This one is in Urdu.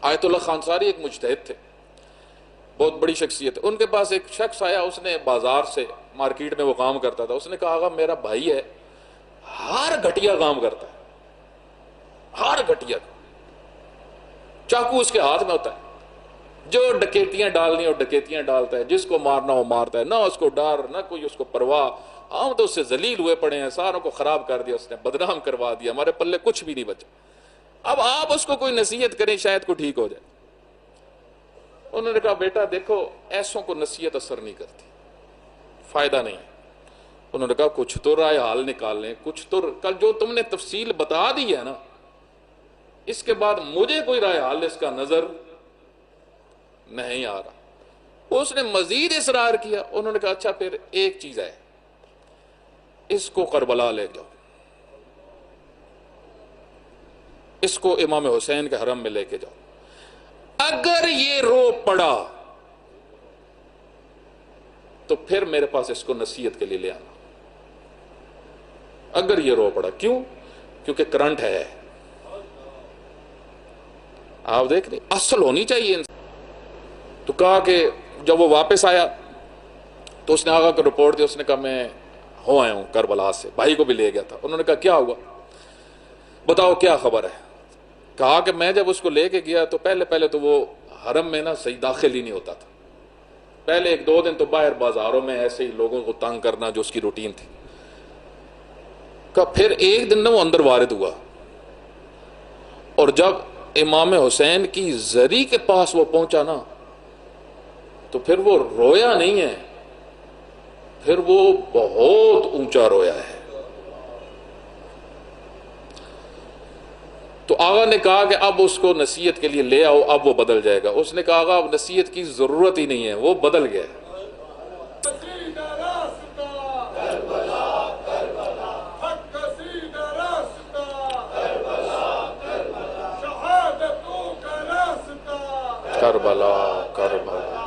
آیت اللہ خانصاری ایک مجتہد تھے، بہت بڑی شخصیت ہے. ان کے پاس ایک شخص آیا، اس نے بازار سے، مارکیٹ میں وہ کام کرتا تھا. اس نے کہا آغا میرا بھائی ہے، ہر گھٹیا کام کرتا ہے، ہر گھٹیا. چاقو اس کے ہاتھ میں ہوتا ہے، جو ڈکیتیاں ڈالنی ہو ڈکیتیاں ڈالتا ہے، جس کو مارنا ہو مارتا ہے، نہ اس کو ڈر نہ کوئی اس کو پرواہ. ہم تو اس سے ذلیل ہوئے پڑے ہیں، ساروں کو خراب کر دیا، اس نے بدنام کروا دیا، ہمارے پلے کچھ بھی نہیں بچا. اب آپ اس کو کوئی نصیحت کریں شاید کو ٹھیک ہو جائے. انہوں نے کہا بیٹا دیکھو ایسوں کو نصیحت اثر نہیں کرتی، فائدہ نہیں. انہوں نے کہا کچھ تو رائے حال نکال لیں، کچھ تو کل جو تم نے تفصیل بتا دی ہے نا، اس کے بعد مجھے کوئی رائے حال اس کا نظر نہیں آ رہا. اس نے مزید اصرار کیا. انہوں نے کہا اچھا پھر ایک چیز ہے، اس کو کربلا لے جاؤ، اس کو امام حسین کے حرم میں لے کے جاؤ. اگر یہ رو پڑا تو پھر میرے پاس اس کو نصیحت کے لیے لے آنا. اگر یہ رو پڑا، کیوں؟ کیونکہ کرنٹ ہے. آپ دیکھ رہے اصل ہونی چاہیے. تو کہا کہ جب وہ واپس آیا تو اس نے آغا کو رپورٹ دی. اس نے کہا میں ہو آیا ہوں کربلا سے، بھائی کو بھی لے گیا تھا. انہوں نے کہا کیا ہوا، بتاؤ کیا خبر ہے. کہا کہ میں جب اس کو لے کے گیا تو پہلے تو وہ حرم میں نا صحیح داخل ہی نہیں ہوتا تھا. پہلے 1-2 دن تو باہر بازاروں میں ایسے ہی لوگوں کو تنگ کرنا جو اس کی روٹین تھی. کہا پھر ایک دن نا وہ اندر وارد ہوا، اور جب امام حسین کی زری کے پاس وہ پہنچا نا تو پھر وہ رویا نہیں ہے، پھر وہ بہت اونچا رویا ہے. تو آغا نے کہا کہ اب اس کو نصیحت کے لیے لے آؤ، اب وہ بدل جائے گا. اس نے کہا آغا اب نصیحت کی ضرورت ہی نہیں ہے، وہ بدل گیا. کربلا کربلا